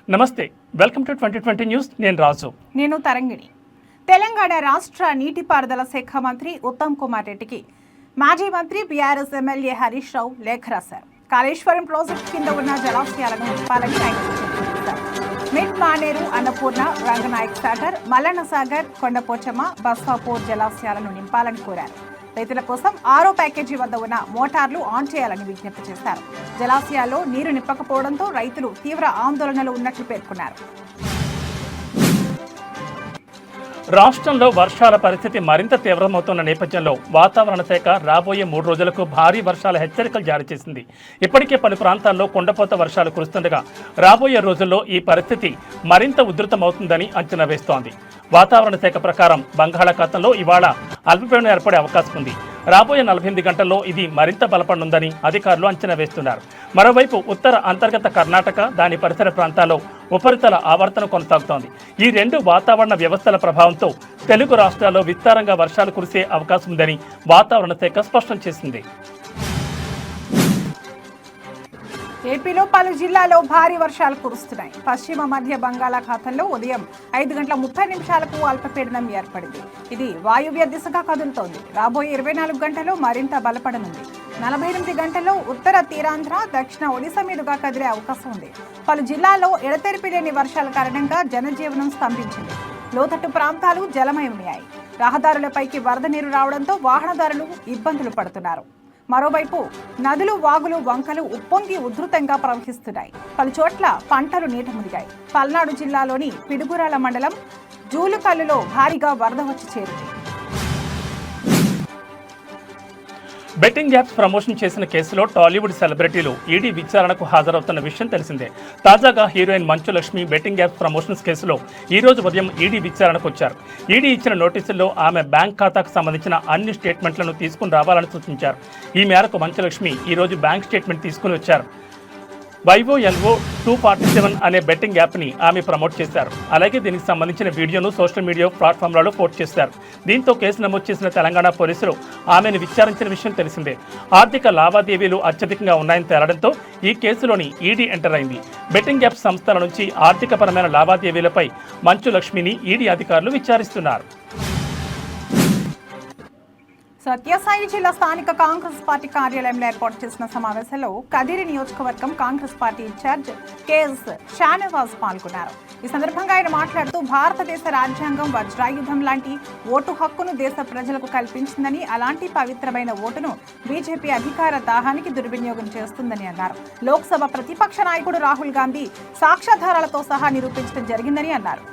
నమస్తే, welcome to 2020 news. నేను రాజు. నేను తరంగిణి. తెలంగాణ రాష్ట్ర నీటిపారుదల శాఖ మంత్రి ఉత్తమ్ కుమార్ రెడ్డికి మాజీ మంత్రి బీఆర్ఎస్ ఎమ్మెల్యే హరీష్ రావు లేఖ రాశారు. కాళేశ్వరం ప్రాజెక్టు కింద ఉన్న జలాశయాలను నింపాలని ఆయన సూచించారు. మిడ్ మానేరు, అన్నపూర్ణ, రంగనాయక్ సాగర్, మల్లన్న సాగర్, కొండపోచమ్మ, బస్వాపూర్ జలాశయాలను నింపాలని కోరారు. రైతుల కోసం 6వ ప్యాకేజీ వద్ద ఉన్న మోటార్లు ఆన్ చేయాలని విజ్ఞప్తి చేశారు. జలాశయాల్లో నీరు నింపకపోవడంతో రైతులు తీవ్ర ఆందోళనలో ఉన్నట్లు పేర్కొన్నారు. రాష్ట్రంలో వర్షాల పరిస్థితి మరింత తీవ్రమవుతున్న నేపథ్యంలో వాతావరణ శాఖ రాబోయే 3 రోజులకు భారీ వర్షాల హెచ్చరికలు జారీ చేసింది. ఇప్పటికే పలు ప్రాంతాల్లో కుండపోత వర్షాలు కురుస్తుండగా రాబోయే రోజుల్లో ఈ పరిస్థితి మరింత ఉధృతమవుతుందని అంచనా వేస్తోంది. వాతావరణ శాఖ ప్రకారం బంగాళాఖాతంలో ఇవాళ అల్పపీడనం ఏర్పడే అవకాశం ఉంది. రాబోయే 48 గంటల్లో ఇది మరింత బలపడనుందని అధికారులు అంచనా వేస్తున్నారు. మరోవైపు ఉత్తర అంతర్గత కర్ణాటక, దాని పరిసర ప్రాంతాల్లో ఉపరితల ఆవర్తనం కొనసాగుతోంది. ఈ 2 వాతావరణ వ్యవస్థల ప్రభావంతో తెలుగు రాష్ట్రాల్లో విస్తారంగా వర్షాలు కురిసే అవకాశం ఉందని వాతావరణ శాఖ స్పష్టం చేసింది. ఏపీలో పలు జిల్లాల్లో భారీ వర్షాలు కురుస్తున్నాయి. పశ్చిమ మధ్య బంగాళాఖాతంలో ఉదయం 5:30 అల్పపీడనం ఏర్పడింది. ఇది వాయువ్య దిశగా కదులుతోంది. రాబోయే 24 గంటల్లో మరింత బలపడనుంది. 48 గంటల్లో ఉత్తర తీరాంధ్ర, దక్షిణ ఒడిశా మీదుగా కదిలే అవకాశం ఉంది. పలు జిల్లాల్లో ఎడతెరిపి లేని వర్షాల కారణంగా జనజీవనం స్తంభించింది. లోతట్టు ప్రాంతాలు జలమయమయ్యాయి. రహదారులపైకి వరద నీరు రావడంతో వాహనదారులు ఇబ్బందులు పడుతున్నారు. మరోవైపు నదులు, వాగులు, వంకలు ఉప్పొంగి ఉధృతంగా ప్రవహిస్తున్నాయి. పలు చోట్ల పంటలు నీట మునిగాయి. పల్నాడు జిల్లాలోని పిడుగురాల మండలం జూలుకల్లులో భారీగా వరద వచ్చి చేరింది. బెట్టింగ్ యాప్స్ ప్రమోషన్ చేసిన కేసులో టాలీవుడ్ సెలబ్రిటీలు ఈడీ విచారణకు హాజరవుతున్న విషయం తెలిసిందే. తాజాగా heroine Manchu Lakshmi betting apps promotions కేసులో ఈ రోజు ఉదయం ఈడీ విచారణకు వచ్చారు. ఈడీ ఇచ్చిన నోటీసుల్లో ఆమె బ్యాంక్ ఖాతాకు సంబంధించిన అన్ని స్టేట్మెంట్లను తీసుకుని రావాలని సూచించారు. ఈ మేరకు మంచు లక్ష్మి ఈ రోజు బ్యాంక్ స్టేట్మెంట్ తీసుకుని వచ్చారు. YOLO 247 అనే బెట్టింగ్ యాప్ని ఆమె ప్రమోట్ చేశారు. అలాగే దీనికి సంబంధించిన వీడియోను సోషల్ మీడియా ప్లాట్ఫామ్లలో పోస్ట్ చేశారు. దీంతో కేసు నమోదు చేసిన తెలంగాణ పోలీసులు ఆమెను విచారించిన విషయం తెలిసిందే. ఆర్థిక లావాదేవీలు అత్యధికంగా ఉన్నాయని తేలడంతో ఈ కేసులోని ఈడీ ఎంటర్ అయింది. బెట్టింగ్ యాప్ సంస్థల నుంచి ఆర్థికపరమైన లావాదేవీలపై మంచు లక్ష్మిని ఈడీ అధికారులు విచారిస్తున్నారు. సత్యసాయి జిల్లా స్థానిక కాంగ్రెస్ పార్టీ కార్యాలయంలో ఏర్పాటు చేసిన సమావేశంలో కదిరి నియోజకవర్గం Congress party incharge KS Shanawaz పాల్గొన్నారు. ఈ సందర్భంగా ఆయన మాట్లాడుతూ భారతదేశ రాజ్యాంగం వజ్రాయుధం లాంటి ఓటు హక్కును దేశ ప్రజలకు కల్పించిందని, అలాంటి పవిత్రమైన ఓటును బీజేపీ అధికార దాహానికి దుర్వినియోగం చేస్తుందని అన్నారు. లోక్సభ ప్రతిపక్ష నాయకుడు రాహుల్ గాంధీ సాక్ష్యాధారాలతో సహా నిరూపించడం జరిగిందని అన్నారు.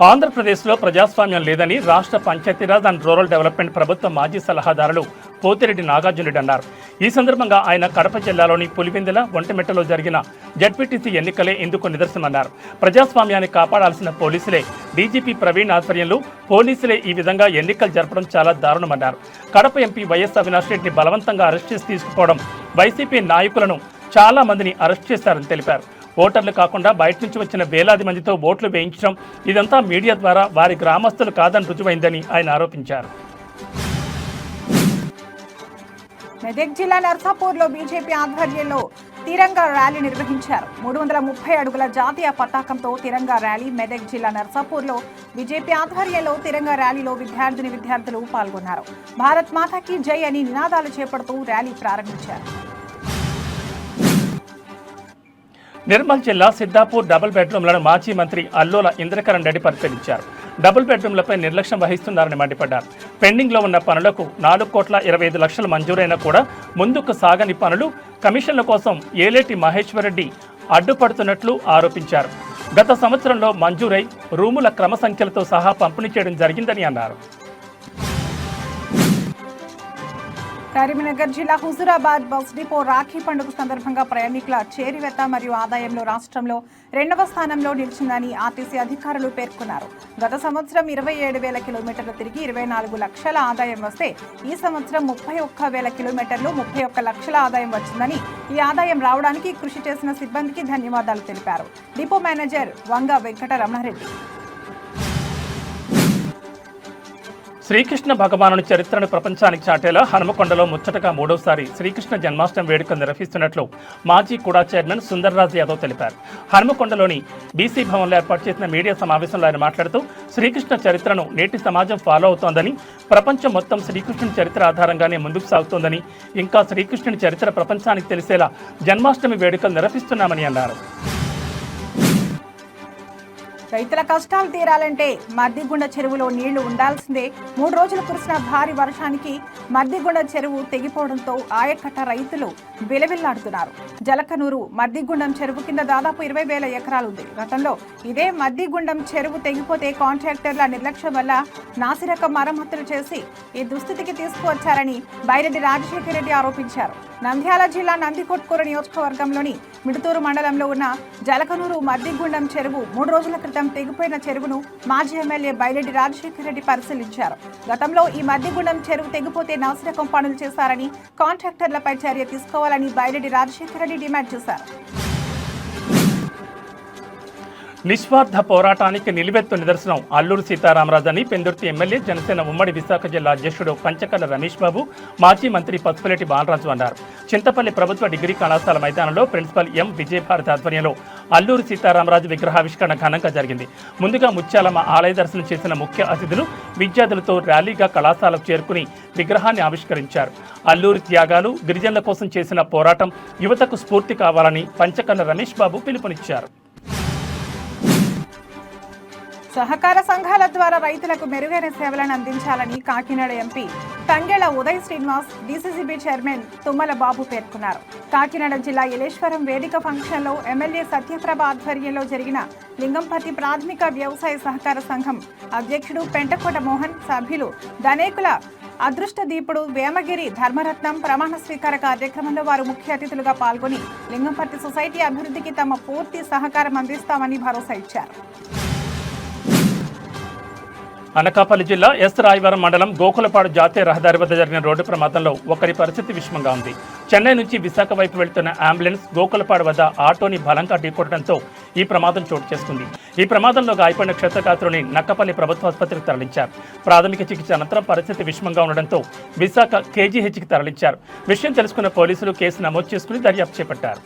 ఆంధ్రప్రదేశ్లో ప్రజాస్వామ్యం లేదని రాష్ట్ర పంచాయతీరాజ్ అండ్ రూరల్ డెవలప్మెంట్ ప్రభుత్వ మాజీ సలహాదారులు పోతిరెడ్డి నాగార్జున అన్నారు. ఈ సందర్భంగా ఆయన కడప జిల్లాలోని పులివెందుల, ఒంటిమిట్టలో జరిగిన జడ్పీటీసీ ఎన్నికలే ఇందుకు నిదర్శనమన్నారు. ప్రజాస్వామ్యాన్ని కాపాడాల్సిన పోలీసులే, డీజీపీ ప్రవీణ్ ఆధ్వర్యంలో పోలీసులే ఈ విధంగా ఎన్నికలు జరపడం చాలా దారుణమన్నారు. కడప ఎంపీ వైఎస్ అవినాష్ రెడ్డిని బలవంతంగా అరెస్ట్ చేసి తీసుకుపోవడం, వైసీపీ నాయకులను చాలా మందిని అరెస్ట్ చేశారని తెలిపారు. ఓటర్లు కాకుండా బయట నుంచి వచ్చిన వేలాది మందితో ఓట్లు వేయించడం, ఇదంతా మీడియా ద్వారా వారి గ్రామస్తులు కాదని రుజువైందని ఆయన ఆరోపించారు. మెదక్ జిల్లా నర్సాపూర్లో బీజేపీ ఆధ్వర్యంలో తిరంగా ర్యాలీ నిర్వహించారు. 330 అడుగుల జాతీయ పతాకంతో తిరంగా ర్యాలీ. మెదక్ జిల్లా నర్సాపూర్లో బీజేపీ ఆధ్వర్యంలో తిరంగా ర్యాలీలో విద్యార్థులు పాల్గొన్నారు. భారత్ మాతాకి జై అని నినాదాలు చేపడుతూ ర్యాలీ ప్రారంభించారు. నిర్మల్ జిల్లా సిద్దాపూర్ డబుల్ బెడ్రూమ్లను మాజీ మంత్రి అల్లోల ఇంద్రకరణ్ రెడ్డి పరిశీలించారు. డబుల్ బెడ్రూమ్లపై నిర్లక్ష్యం వహిస్తున్నారని మండిపడ్డారు. పెండింగ్లో ఉన్న పనులకు 4,25,00,000 మంజూరైనా కూడా ముందుకు సాగని పనులు, కమిషన్ల కోసం ఏలేటి మహేశ్వరరెడ్డి అడ్డుపడుతున్నట్లు ఆరోపించారు. గత సంవత్సరంలో మంజూరై రూముల క్రమ సంఖ్యలతో సహా పంపిణీ చేయడం జరిగిందని అన్నారు. కరీంనగర్ జిల్లా హుజూరాబాద్ బస్ డిపో రాఖీ పండుగ సందర్భంగా ప్రయాణికుల చేరివేత మరియు ఆదాయంలో రాష్ట్రంలో 2వ స్థానంలో నిలిచిందని ఆర్టీసీ అధికారులు పేర్కొన్నారు. గత సంవత్సరం 27,000 కిలోమీటర్లు తిరిగి 24 లక్షల ఆదాయం వస్తే ఈ సంవత్సరం 31,000 కిలోమీటర్లు 31 లక్షల ఆదాయం వచ్చిందని, ఈ ఆదాయం రావడానికి కృషి చేసిన సిబ్బందికి ధన్యవాదాలు తెలిపారు డిపో మేనేజర్ వంగ వెంకట రమణారెడ్డి. శ్రీకృష్ణ భగవానుని చరిత్రను ప్రపంచానికి చాటేలా హనుమకొండలో ముచ్చటగా మూడోసారి శ్రీకృష్ణ జన్మాష్టమి వేడుకలు నిర్వహిస్తున్నట్లు మాజీ కుడా చైర్మన్ సుందర్రాజ్ యాదవ్ తెలిపారు. హనుమకొండలోని బీసీ భవన్లో ఏర్పాటు చేసిన మీడియా సమావేశంలో ఆయన మాట్లాడుతూ శ్రీకృష్ణ చరిత్రను నేటి సమాజం ఫాలో అవుతోందని, ప్రపంచం మొత్తం శ్రీకృష్ణుని చరిత్ర ఆధారంగానే ముందుకు సాగుతోందని, ఇంకా శ్రీకృష్ణుని చరిత్ర ప్రపంచానికి తెలిసేలా జన్మాష్టమి వేడుకలు నిర్వహిస్తున్నామని అన్నారు. రైతుల కష్టాలు తీరాలంటే మద్దిగుండ చెరువులో నీళ్లు ఉండాల్సిందే. 3 రోజులు కురిసిన భారీ వర్షానికి మద్దిగుండ చెరువు తెగిపోవడంతో ఆయకట్ట రైతులు విలవిల్లాడుతున్నారు. జలకనూరు మద్దిగుండం చెరువు కింద దాదాపు 20,000 ఎకరాలు ఉంది. గతంలో ఇదే మద్దిగుండం చెరువు తెగిపోతే కాంట్రాక్టర్ల నిర్లక్ష్యం వల్ల నాసిరకం మరమ్మతులు చేసి ఈ దుస్థితికి తీసుకువచ్చారని బైరెడ్డి రాజశేఖర రెడ్డి ఆరోపించారు. నంద్యాల జిల్లా నందికొట్కూరు నియోజకవర్గంలోని మిడుతూరు మండలంలో ఉన్న జలకనూరు మద్దిగుండం చెరువు 3 రోజుల క్రితం తెగిపోయిన చెరువును మాజీ ఎమ్మెల్యే బైరెడ్డి రాజశేఖర రెడ్డి పరిశీలించారు. గతంలో ఈ మద్దిగుండం చెరువు తెగిపోతే నాసిరకం పనులు చేశారని, కాంట్రాక్టర్లపై చర్య తీసుకోవాలని బైరెడ్డి రాజశేఖర రెడ్డి డిమాండ్ చేశారు. నిస్వార్థ పోరాటానికి నిలువెత్తు నిదర్శనం అల్లూరు సీతారామరాజు అని పెందుర్తి ఎమ్మెల్యే జనసేన ఉమ్మడి విశాఖ జిల్లా అధ్యక్షుడు పంచకర్ల రమేష్ బాబు, మాజీ మంత్రి పసుపులేటి బాలరాజు అన్నారు. చింతపల్లి ప్రభుత్వ డిగ్రీ కళాశాల మైదానంలో ప్రిన్సిపల్ ఎం విజయభారతి ఆధ్వర్యంలో అల్లూరు సీతారామరాజు విగ్రహావిష్కరణ ఘనంగా జరిగింది. ముందుగా ముత్యాలమ్మ ఆలయ దర్శనం చేసిన ముఖ్య అతిథులు విద్యార్థులతో ర్యాలీగా కళాశాలకు చేరుకుని విగ్రహాన్ని ఆవిష్కరించారు. అల్లూరి త్యాగాలు, గిరిజనుల కోసం చేసిన పోరాటం యువతకు స్ఫూర్తి కావాలని పంచకర్ల రమేష్ బాబు పిలుపునిచ్చారు. సహకార సంఘాల ద్వారా రైతులకు మెరుగైన సేవలను అందించాలని Kakinada MP Thangella Uday Srinivas, DCCB chairman Tummala Babu పేర్కొన్నారు. కాకినాడ జిల్లా యలేశ్వరం వేదిక ఫంక్షన్లో ఎమ్మెల్యే సత్యప్రభ ఆధ్వర్యంలో జరిగిన లింగంపతి ప్రాథమిక వ్యవసాయ సహకార సంఘం అధ్యక్షుడు పెంటకోట మోహన్, సభ్యులు ధనేకుల అదృష్టదీపుడు వేమగిరి ధర్మరత్నం ప్రమాణ స్వీకార కార్యక్రమంలో వారు ముఖ్య అతిథులుగా పాల్గొని లింగంపతి సొసైటీ అభివృద్ధికి తమ పూర్తి సహకారం అందిస్తామని భరోసా ఇచ్చారు. అనకాపల్లి జిల్లా ఎస్ రాయవరం మండలం గోకులపాడు జాతీయ రహదారి వద్ద జరిగిన రోడ్డు ప్రమాదంలో ఒకరి పరిస్థితి విషమంగా ఉంది. చెన్నై నుంచి విశాఖ వైపు వెళ్తున్న అంబులెన్స్ గోకులపాడు వద్ద ఆటోని బలంగా ఢీకొట్టడంతో ఈ ప్రమాదం చోటు చేసుకుంది. ఈ ప్రమాదంలో గాయపడిన క్షతగాత్రుని నక్కపల్లి ప్రభుత్వ ఆసుపత్రికి తరలించారు. ప్రాథమిక చికిత్స అనంతరం పరిస్థితి విషమంగా ఉండడంతో విశాఖ కేజీహెచ్కి తరలించారు. విషయం తెలుసుకున్న పోలీసులు కేసు నమోదు చేసుకుని దర్యాప్తు చేపట్టారు.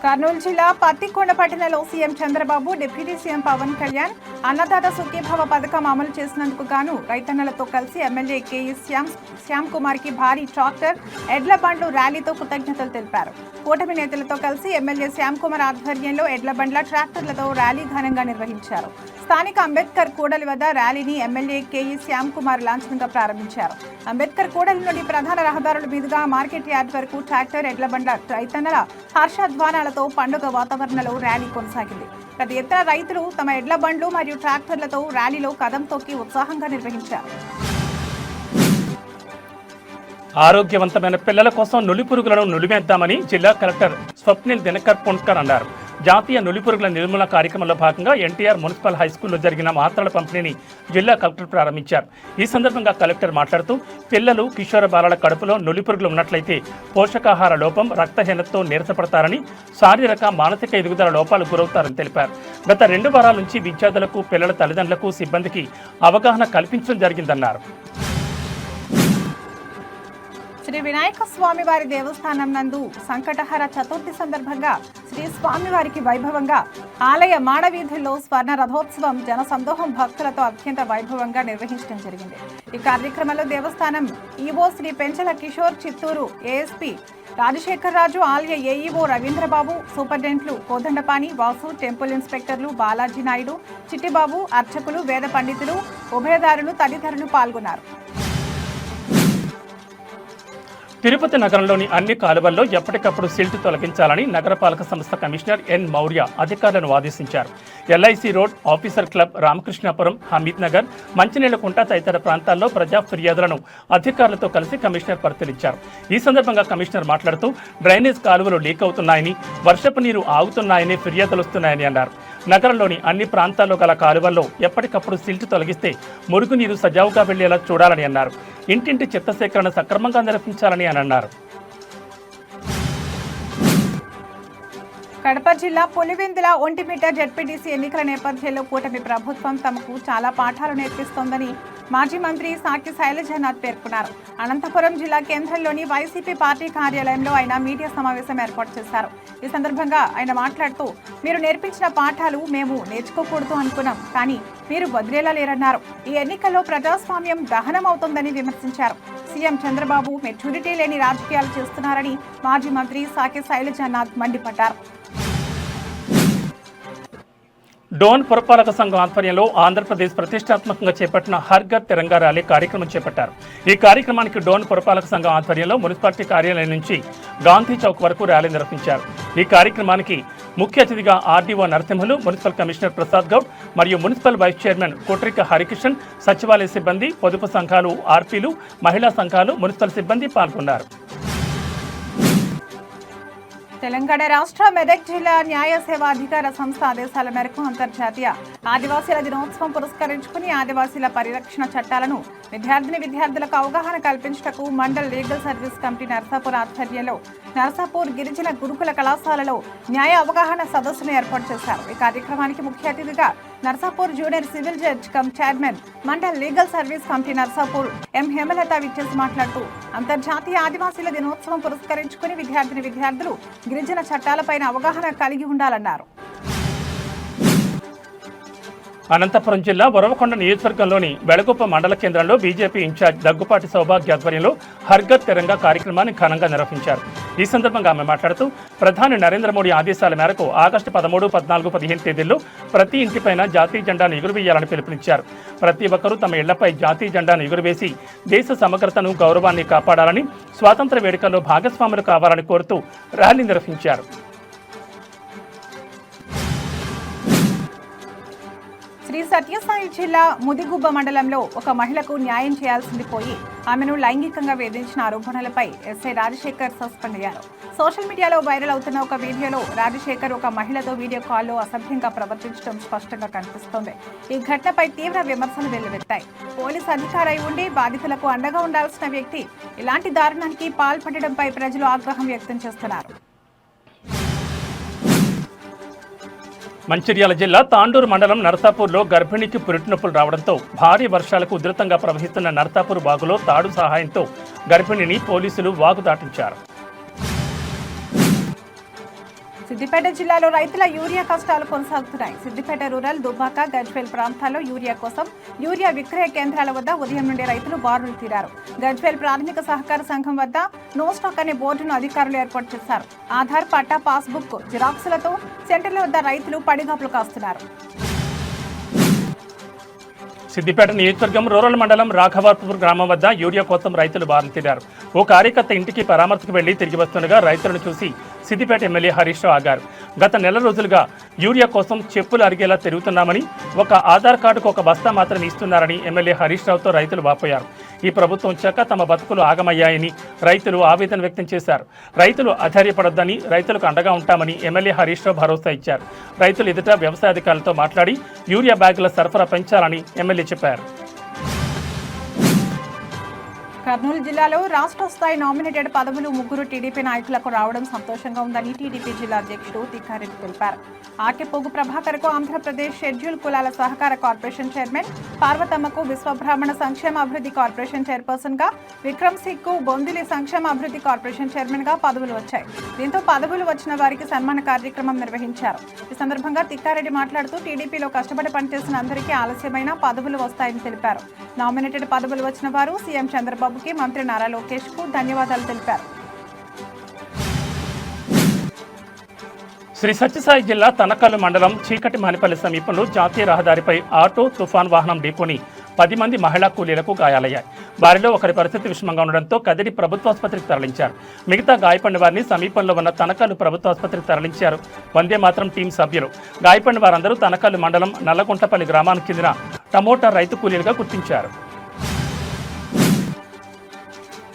కర్నూలు జిల్లా పత్తికొండ పట్టణంలో CM Chandrababu, deputy CM Pawan Kalyan Annadata Sukhibhava పథకం అమలు చేసినందుకు గాను రైతన్నలతో కలిసి ఎమ్మెల్యే కేఎస్ శ్యామ్ కుమార్ కి భారీ ట్రాక్టర్, ఎడ్ల బండ్లు ర్యాలీతో కృతజ్ఞతలు తెలిపారు. కూటమి నేతలతో కలిసి ఎమ్మెల్యే శ్యామ్ కుమార్ ఆధ్వర్యంలో ఎడ్ల బండ్ల, ట్రాక్టర్లతో ర్యాలీ ఘనంగా నిర్వహించారు. స్థానిక అంబేద్కర్ కూడలి వద్ద ర్యాలీని ఎమ్మెల్యే కేఎస్ శ్యామ్ కుమార్ లాంఛనంగా ప్రారంభించారు. అంబేద్కర్ కూడలి నుండి ప్రధాన రహదారుల మీదుగా మార్కెట్ యార్డ్ వరకు ట్రాక్టర్, ఎడ్ల బండ్ల, రైతన్నల హర్షధ్వానాలతో పండుగ వాతావరణంలో ర్యాలీ కొనసాగింది. పెద్ద ఎత్తున రైతులు తమ ఎడ్ల బండ్లు మరియు ట్రాక్టర్లతో ర్యాలీలో కదం తొక్కి ఉత్సాహంగా నిర్వహించారు. ఆరోగ్యవంతమైన పిల్లల కోసం నులిపురుగులను నులిమేద్దామని జిల్లా కలెక్టర్ స్వప్నిల్ దినకర్ పొన్కర్ అన్నారు. జాతీయ నులిపురుగుల నిర్మూలన కార్యక్రమంలో భాగంగా ఎన్టీఆర్ మున్సిపల్ హైస్కూల్లో జరిగిన మాత్రల పంపిణీని జిల్లా కలెక్టర్ ప్రారంభించారు. ఈ సందర్భంగా కలెక్టర్ మాట్లాడుతూ పిల్లలు, కిషోర బాలల కడుపులో నులిపురుగులు ఉన్నట్లయితే పోషకాహార లోపం, రక్తహీనతతో నీరసపడతారని, శారీరక, మానసిక ఎదుగుదల లోపాలు గురవుతారని తెలిపారు. గత 2 వారాల నుంచి విద్యార్థులకు, పిల్లల తల్లిదండ్రులకు, సిబ్బందికి అవగాహన కల్పించడం జరిగిందన్నారు. శ్రీ వినాయక స్వామివారి దేవస్థానం నందు సంకటహర చతుర్థి సందర్భంగా శ్రీ స్వామివారికి వైభవంగా ఆలయ మాడవీధుల్లో స్వర్ణ రథోత్సవం జనసందోహం భక్తులతో అత్యంత వైభవంగా నిర్వహించడం జరిగింది. ఈ కార్యక్రమంలో దేవస్థానం ఈవో శ్రీ పెంచల కిషోర్, చిత్తూరు ఏఎస్పీ రాజశేఖర్ రాజు, ఆలయ ఏఈఓ రవీంద్రబాబు, సూపరింటెండెంట్లు కోదండపాణి, వాసు, టెంపుల్ ఇన్స్పెక్టర్లు బాలాజీ నాయుడు, చిట్టిబాబు, అర్చకులు, వేద పండితులు, ఉభయదారులు తదితరులు పాల్గొన్నారు. తిరుపతి నగరంలోని అన్ని కాలువల్లో ఎప్పటికప్పుడు సిల్ట్ తొలగించాలని నగరపాలక సంస్థ కమిషనర్ ఎన్ మౌర్య అధికారులను ఆదేశించారు. LIC road, officer club, Ramakrishnapuram, Hameed Nagar, Manchineellakunta తదితర ప్రాంతాల్లో ప్రజా ఫిర్యాదులను అధికారులతో కలిసి కమిషనర్ పరిశీలించారు. ఈ సందర్భంగా కమిషనర్ మాట్లాడుతూ డ్రైనేజ్ కాలువలు లీక్ అవుతున్నాయని, వర్షపు నీరు ఆగుతున్నాయని ఫిర్యాదులు వస్తున్నాయని అన్నారు. నగరంలోని అన్ని ప్రాంతాల్లో గల కాలువల్లో ఎప్పటికప్పుడు సిల్ట్ తొలగిస్తే మురుగునీరు సజావుగా వెళ్లేలా చూడాలని అన్నారు. ఇంటింటి చెత్త సేకరణ సక్రమంగా నిర్వహించాలని అని అన్నారు. కడప జిల్లా పులివెందుల ఒంటిమిట్ట జెడ్పీటీసీ ఎన్నికల నేపథ్యంలో కూటమి ప్రభుత్వం తమకు చాలా పాఠాలు నేర్పిస్తోందని మాజీ మంత్రి సాకి శైలజనాథ్ పేర్కొన్నారు. అనంతపురం జిల్లా కేంద్రంలోని వైసీపీ పార్టీ కార్యాలయంలో ఆయన మీడియా సమావేశం ఏర్పాటు చేశారు. ఈ సందర్భంగా ఆయన మాట్లాడుతూ, మీరు నేర్పించిన పాఠాలు మేము నేర్చుకోకూడదు అనుకున్నాం, కానీ మీరు వదిలేలా లేరన్నారు. ఈ ఎన్నికల్లో ప్రజాస్వామ్యం దహనం అవుతోందని విమర్శించారు. సీఎం చంద్రబాబు మెచ్యూరిటీ లేని రాజకీయాలు చేస్తున్నారని మాజీ మంత్రి సాకి శైలజనాథ్ మండిపడ్డారు. డోన్ పురపాలక సంఘం ఆధ్వర్యంలో ఆంధ్రప్రదేశ్ ప్రతిష్టాత్మకంగా చేపట్టిన హర్ ఘర్ తిరంగా ర్యాలీ కార్యక్రమం చేపట్టారు. ఈ కార్యక్రమానికి డోన్ పురపాలక సంఘం ఆధ్వర్యంలో మున్సిపాలిటీ కార్యాలయం నుంచి గాంధీ చౌక్ వరకు ర్యాలీ నిర్వహించారు. ఈ కార్యక్రమానికి ముఖ్య అతిథిగా RDO Narasimhulu, municipal commissioner Prasad Goud మరియు మున్సిపల్ వైస్ చైర్మన్ కోట్రిక హరికిషన్, సచివాలయ సిబ్బంది, పొదుపు సంఘాలు, ఆర్పీలు, మహిళా సంఘాలు, మున్సిపల్ సిబ్బంది పాల్గొన్నారు. తెలంగాణ రాష్ట్ర మెదక్ జిల్లా న్యాయ సేవా అధికార సంస్థ ఆదేశాల మేరకు అంతర్జాతీయ ఆదివాసీల దినోత్సవం పురస్కరించుకుని ఆదివాసీల పరిరక్షణ చట్టాలను విద్యార్థులకు అవగాహన కల్పించటకు mandal legal service committee Narsapur ఆధ్వర్యంలో నర్సాపూర్ గిరిజన గురుకుల కళాశాలలో న్యాయ అవగాహన సదస్సును ఏర్పాటు చేశారు. ఈ కార్యక్రమానికి ముఖ్య అతిథిగా Narsapur junior civil judge cum chairman mandal legal service committee Narsapur M Hemalatha విచ్చేసి మాట్లాడుతూ, అంతర్జాతీయ ఆదివాసీల దినోత్సవం పురస్కరించుకుని విద్యార్థులు గిరిజన చట్టాలపైన అవగాహన కలిగి ఉండాలన్నారు. అనంతపురం జిల్లా వరవకొండ నియోజకవర్గంలోని వెలగొప్ప మండల కేంద్రంలో బీజేపీ ఇన్ఛార్జ్ దగ్గుపాటి సౌభాగ్య ఆధ్వర్యంలో హర్ ఘర్ తిరంగా కార్యక్రమాన్ని ఘనంగా నిర్వహించారు. ఈ సందర్భంగా ఆమె మాట్లాడుతూ, ప్రధాని నరేంద్ర మోడీ ఆదేశాల మేరకు ఆగస్టు 13, 14, 15 తేదీల్లో ప్రతి ఇంటిపైన జాతీయ జెండాను ఎగురవేయాలని పిలుపునిచ్చారు. ప్రతి ఒక్కరూ తమ ఇళ్లపై జాతీయ జెండాను ఎగురవేసి దేశ సమగ్రతను, గౌరవాన్ని కాపాడాలని, స్వాతంత్ర వేడుకల్లో భాగస్వాములు కావాలని కోరుతూ ర్యాలీ నిర్వహించారు. శ్రీ సత్యసాయి జిల్లా ముదిగుబ్బ మండలంలో ఒక మహిళకు న్యాయం చేయాల్సింది పోయి ఆమెను లైంగికంగా వేధించిన ఆరోపణలపై ఎస్ఐ రాజశేఖర్ సస్పెండ్ అయ్యారు. సోషల్ మీడియాలో వైరల్ అవుతున్న ఒక వీడియోలో రాజశేఖర్ ఒక మహిళతో వీడియో కాల్లో అసభ్యంగా ప్రవర్తించడం స్పష్టంగా కనిపిస్తోంది. ఈ ఘటనపై తీవ్ర విమర్శలు వెల్లువెత్తాయి. పోలీసు అధికారి ఉండి బాధితులకు అండగా ఉండాల్సిన వ్యక్తి ఇలాంటి దారుణానికి పాల్పడడంపై ప్రజలు ఆగ్రహం వ్యక్తం చేస్తున్నారు. మంచిర్యాల జిల్లా తాండూరు మండలం నర్సాపూర్లో గర్భిణికి పురిటినొప్పులు రావడంతో భారీ వర్షాలకు ఉధృతంగా ప్రవహిస్తున్న నర్సాపూర్ వాగులో తాడు సహాయంతో గర్భిణిని పోలీసులు వాగు దాటించారు. సిద్దిపేట జిల్లాలో రైతుల యూరియా కష్టాలు కొనసాగుతున్నాయి. సిద్దిపేట రూరల్, దుబ్బాక, గజ్వేల్ ప్రాంతాల్లో యూరియా కోసం యూరియా విక్రయ కేంద్రాల వద్ద ఉదయం నుండి రైతులు బారులు తీరారు. గజ్వేల్ ప్రాథమిక సహకార సంఘం వద్ద నో స్టాక్ అనే బోర్డును అధికారులు ఏర్పాటు చేశారు. ఆధార్, పట్టా, పాస్బుక్ జిరాక్సులతో సెంటర్ల వద్ద రైతులు పడిగాపులు కాస్తున్నారు. సిద్దిపేట నియోజకవర్గం రూరల్ మండలం రాఘవాపూర్ గ్రామం వద్ద యూరియా కోసం రైతులు బారులు తీరారు. ఓ కార్యకర్త ఇంటికి పరామర్శకు వెళ్లి తిరిగి వస్తుండగా రైతులను చూసి సిద్దిపేట ఎమ్మెల్యే హరీష్ రావు ఆగారు. గత నెల రోజులుగా యూరియా కోసం చెప్పులు అరిగేలా తిరుగుతున్నామని, ఒక ఆధార్ కార్డుకు ఒక బస్తా మాత్రం ఇస్తున్నారని ఎమ్మెల్యే హరీష్ రావుతో రైతులు వాపోయారు. ఈ ప్రభుత్వం వచ్చాక తమ బతుకులు ఆగమయ్యాయని రైతులు ఆవేదన వ్యక్తం చేశారు. రైతులు అధైర్యపడొద్దని, రైతులకు అండగా ఉంటామని ఎమ్మెల్యే హరీష్ రావు భరోసా ఇచ్చారు. రైతులు ఎదుట వ్యవసాయ అధికారులతో మాట్లాడి యూరియా బ్యాగుల సరఫరా పెంచాలని ఎమ్మెల్యే చెప్పారు. కర్నూలు జిల్లాలో రాష్ట్ర స్థాయి నామినేటెడ్ పదవులు 3 టీడీపీ నాయకులకు రావడం సంతోషంగా ఉందని టీడీపీ జిల్లా అధ్యక్షుడు తిక్కారెడ్డి తెలిపారు. ఆకెపోగు ప్రభాకర్కు ఆంధ్రప్రదేశ్ షెడ్యూల్ కులాల సహకార కార్పొరేషన్ చైర్మన్, పార్వతమ్మకు విశ్వబ్రాహ్మణ సంక్షేమ అభివృద్ధి కార్పొరేషన్ చైర్పర్సన్ గా, విక్రమ్ సింగ్కు బొందిలి సంక్షేమ అభివృద్ధి కార్పొరేషన్ చైర్మన్ గా పదవులు వచ్చాయి. దీంతో పదవులు వచ్చిన వారికి సన్మాన కార్యక్రమం నిర్వహించారు. ఈ సందర్భంగా తిక్కారెడ్డి మాట్లాడుతూ, టీడీపీలో కష్టపడి పనిచేసిన అందరికీ ఆలస్యమైన పదవులు వస్తాయని తెలిపారు. నామినేటెడ్ పదవులు వచ్చిన వారు సీఎం చంద్రబాబు, మంత్రి నారా లోకేష్ కు ధన్యవాదాలు తెలిపారు. శ్రీ సత్యసాయి జిల్లా తనకల్లు మండలం చీకటి మానిపల్లి సమీపంలో జాతీయ రహదారిపై ఆటో, తుఫాన్ వాహనం ఢీకొని 10 మంది మహిళా కూలీలకు గాయాలయ్యాయి. వారిలో ఒకరి పరిస్థితి విషమంగా ఉండడంతో కదిరి ప్రభుత్వాసుపత్రికి తరలించారు. మిగతా గాయపడిన వారిని సమీపంలో ఉన్న తనకల్లు ప్రభుత్వాసుపత్రికి తరలించారు వందే మాత్రం టీం సభ్యులు. గాయపడిన వారందరూ తనకల్లు మండలం నల్లగుంటపల్లి గ్రామానికి చెందిన టమోటా రైతు కూలీలుగా గుర్తించారు.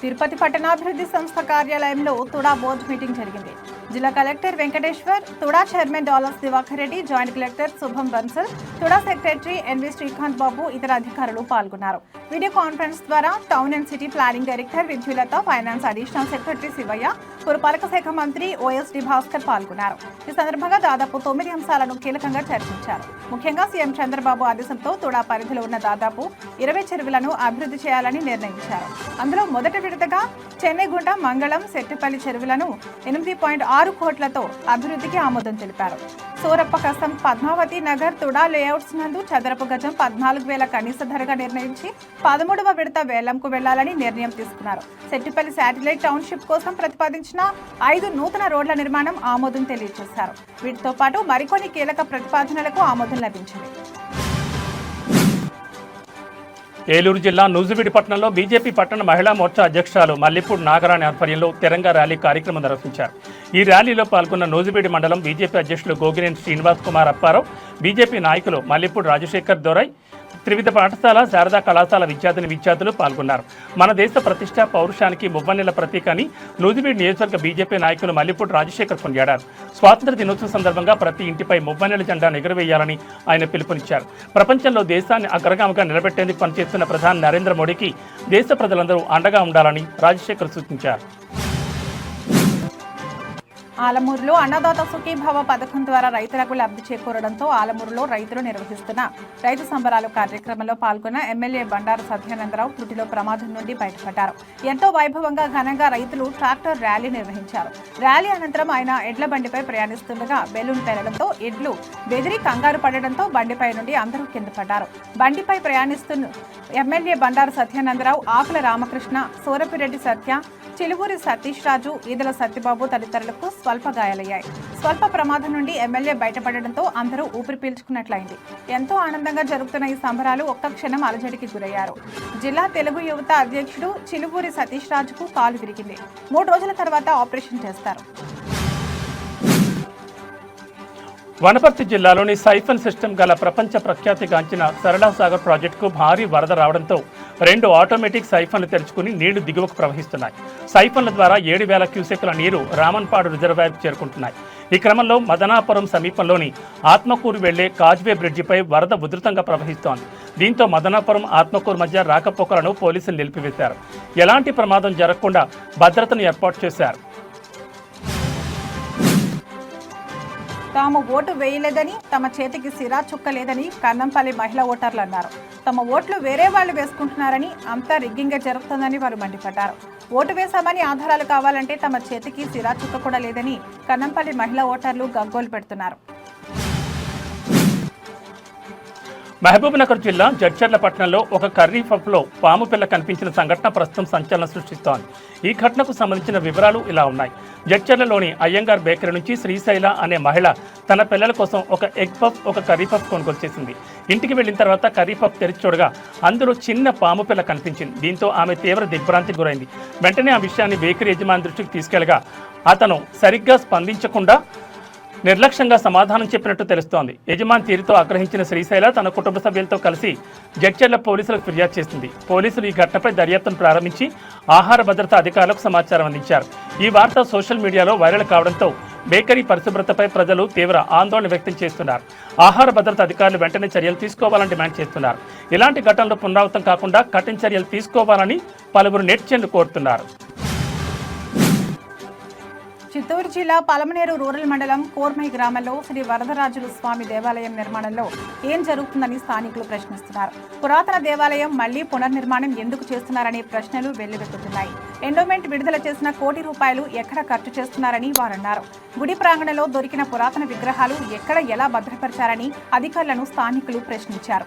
తిరుపతి పట్టణాభివృద్ధి సంస్థ కార్యాలయంలో తుడా బోర్డు మీటింగ్ జరిగింది. జిల్లా collector Venkateshwar, TUDA chairman Dollars Diwakar Reddy, joint collector Shubham Bansal, TUDA secretary NV Srikanth Babu ఇతర అధికారులు పాల్గొన్నారు. వీడియో కాన్ఫరెన్స్ ద్వారా town and city planning director Vidyullatha, finance additional secretary Sivaiah, పురపాలక శాఖ మంత్రి ఓఎస్డి భాస్కర్ పాల్గొన్నారు. ఈ సందర్భంగా దాదాపు 9 అంశాలను కీలకంగా చర్చించారు. ముఖ్యంగా సీఎం చంద్రబాబు ఆదేశంతో తుడా పరిధిలో ఉన్న దాదాపు 20 చెరువులను అభివృద్ధి చేయాలని నిర్ణయించారు. అందులో మొదటి విడతగా చెన్నైగుంట, మంగళం, సెట్టిపల్లి చెరువులను 8.6 కోట్లతో అభివృద్ధికి ఆమోదం తెలిపారు. సూరప్ప కసం, పద్మావతి నగర్, తుడా లేఅవుట్స్ నందు చదరపు గజం 14,000 కనీస ధరగా నిర్ణయించి 13వ విడత వేలంకు వెళ్లాలని నిర్ణయం తీసుకున్నారు. సెట్టిపల్లి శాటిలైట్ టౌన్షిప్ కోసం ప్రతిపాదించిన 5 నూతన రోడ్ల నిర్మాణం ఆమోదం తెలియజేశారు. వీటితో పాటు మరికొన్ని కీలక ప్రతిపాదనలకు ఆమోదం లభించింది. ఏలూరు జిల్లా నూజివీడు పట్టణంలో బీజేపీ పట్టణ మహిళా మోర్చా అధ్యక్షురాలు మల్లిపూడి నాగరాణి ఆధ్వర్యంలో తిరంగా ర్యాలీ కార్యక్రమం నిర్వహించారు. ఈ ర్యాలీలో పాల్గొన్న నూజివీడు మండలం బీజేపీ అధ్యక్షులు గోగినేని శ్రీనివాస్ కుమార్ అప్పారావు, బీజేపీ నాయకులు మల్లిపూడి రాజశేఖర్ దొరై, త్రివిధ పాఠశాల, శారదా కళాశాల విద్యార్థులు పాల్గొన్నారు. మన దేశ ప్రతిష్ట, పౌరుషానికి మువ్వన్నెల ప్రతీక అని నూజివీడు నియోజకవర్గ బీజేపీ నాయకులు మల్లిపూడి రాజశేఖర్ కొనియాడారు. స్వాతంత్ర దినోత్సవం సందర్భంగా ప్రతి ఇంటిపై మువ్వన్నెల జెండాను ఎగురవేయాలని ఆయన పిలుపునిచ్చారు. ప్రపంచంలో దేశాన్ని అగ్రగామిగా నిలబెట్టేందుకు పనిచేస్తున్న ప్రధాని నరేంద్ర మోడీకి దేశ ప్రజలందరూ అండగా ఉండాలని రాజశేఖర్ సూచించారు. ఆలమూరులో అన్నదాత సుఖీభావ పథకం ద్వారా రైతులకు లబ్ధి చేకూరడంతో ఆలమూరులో రైతులు నిర్వహిస్తున్న రైతు సంబరాలు కార్యక్రమంలో పాల్గొన్న ఎమ్మెల్యే బండారు సత్యానందరావు త్రుటిలో ప్రమాదం నుండి బయటపడ్డారు. ఎంతో వైభవంగా ఘనంగా రైతులు ట్రాక్టర్ ర్యాలీ నిర్వహించారు. ర్యాలీ అనంతరం ఆయన ఎడ్ల బండిపై ప్రయాణిస్తుండగా బెలూన్ పేలడంతో ఎడ్లు బెదిరి కంగారు పడడంతో బండిపై నుండి అందరూ కింద పడ్డారు. బండిపై ప్రయాణిస్తున్న ఎమ్మెల్యే బండారు సత్యానందరావు, ఆకుల రామకృష్ణ, సూరపిరెడ్డి సత్య, చిలువూరి సతీష్ రాజు, ఈదల సత్యబాబు తదితరులకు స్వల్ప గాయాలయ్యాయి. స్వల్ప ప్రమాదం నుండి ఎమ్మెల్యే బయటపడడంతో అందరూ ఊపిరి పీల్చుకున్నట్లయింది. ఎంతో ఆనందంగా జరుగుతున్న ఈ సంబరాలు ఒక్క క్షణం అలజడికి గురయ్యారు. జిల్లా తెలుగు యువత అధ్యక్షుడు చిలువూరి సతీష్ రాజుకు కాలు విరిగింది. 3 రోజుల తర్వాత ఆపరేషన్ చేస్తారు. వనపర్తి జిల్లాలోని సైఫన్ సిస్టమ్ గల ప్రపంచ ప్రఖ్యాతిగాంచిన సరళా సాగర్ ప్రాజెక్టుకు భారీ వరద రావడంతో 2 ఆటోమేటిక్ సైఫన్లు తెరుచుకుని నీళ్లు దిగువకు ప్రవహిస్తున్నాయి. సైఫన్ల ద్వారా 7,000 క్యూసెక్కుల నీరు రామన్పాడు రిజర్వాయర్కు చేరుకుంటున్నాయి. ఈ క్రమంలో మదనాపురం సమీపంలోని ఆత్మకూరు వెళ్లే కాజ్వే బ్రిడ్జిపై వరద ఉధృతంగా ప్రవహిస్తోంది. దీంతో మదనాపురం, ఆత్మకూరు మధ్య రాకపోకలను పోలీసులు నిలిపివేశారు. ఎలాంటి ప్రమాదం జరగకుండా భద్రతను ఏర్పాటు చేశారు. తాము ఓటు వేయలేదని, తమ చేతికి సిరా చుక్కలేదని కన్నంపల్లి మహిళా ఓటర్లు అన్నారు. తమ ఓట్లు వేరే వాళ్ళు వేసుకుంటున్నారని, అంతా రిగ్గింగ్గా జరుగుతుందని వారు మండిపడ్డారు. ఓటు వేశామని ఆధారాలు కావాలంటే తమ చేతికి సిరా చుక్క కూడా లేదని కన్నంపల్లి మహిళా ఓటర్లు గగ్గోలు పెడుతున్నారు. మహబూబ్నగర్ జిల్లా జడ్చర్ల పట్టణంలో ఒక కర్రీ పబ్లో పాము పిల్ల కనిపించిన సంఘటన ప్రస్తుతం సంచలనం సృష్టిస్తోంది. ఈ ఘటనకు సంబంధించిన వివరాలు ఇలా ఉన్నాయి. జడ్చర్లలోని అయ్యంగార్ బేకరీ నుంచి శ్రీశైల అనే మహిళ తన పిల్లల కోసం ఒక ఎగ్ పఫ్, ఒక కర్రీ పఫ్ కొనుగోలు చేసింది. ఇంటికి వెళ్లిన తర్వాత కర్రీ పఫ్ తెరిచి చూడగా అందులో చిన్న పాము పిల్ల కనిపించింది. దీంతో ఆమె తీవ్ర దిగ్భ్రాంతికి గురైంది. వెంటనే ఆ విషయాన్ని బేకరీ యజమాని దృష్టికి తీసుకెళ్లగా అతను సరిగ్గా స్పందించకుండా నిర్లక్ష్యంగా సమాధానం చెప్పినట్టు తెలుస్తోంది. యజమాని తీరుతో ఆగ్రహించిన శ్రీశైల తన కుటుంబ సభ్యులతో కలిసి జడ్చర్ల పోలీసులకు ఫిర్యాదు చేసింది. పోలీసులు ఈ ఘటనపై దర్యాప్తును ప్రారంభించి ఆహార భద్రతా అధికారులకు సమాచారం అందించారు. ఈ వార్త సోషల్ మీడియాలో వైరల్ కావడంతో బేకరీ పరిశుభ్రతపై ప్రజలు తీవ్ర ఆందోళన వ్యక్తం చేస్తున్నారు. ఆహార భద్రతా అధికారులు వెంటనే చర్యలు తీసుకోవాలని డిమాండ్ చేస్తున్నారు. ఇలాంటి ఘటనలు పునరావృతం కాకుండా కఠిన చర్యలు తీసుకోవాలని పలువురు నెటిజన్లు కోరుతున్నారు. చిత్తూరు జిల్లా పలమనేరు రూరల్ మండలం కోర్మై గ్రామంలో శ్రీ వరదరాజుల స్వామి దేవాలయం నిర్మాణంలో ఏం జరుగుతుందని స్థానికులు ప్రశ్నిస్తున్నారు. పురాతన దేవాలయం మళ్లీ పునర్నిర్మాణం ఎందుకు చేస్తున్నారనే ప్రశ్నలు వెల్లువెత్తుతున్నాయి. ఎండోమెంట్ విడుదల చేసిన ₹1 కోటి ఎక్కడ ఖర్చు చేస్తున్నారని వారన్నారు. గుడి ప్రాంగణంలో దొరికిన పురాతన విగ్రహాలు ఎక్కడ ఎలా భద్రపరిచారని అధికారులను స్థానికులు ప్రశ్నించారు.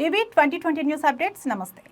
ఇవి 2020 న్యూస్ అప్డేట్స్. నమస్తే.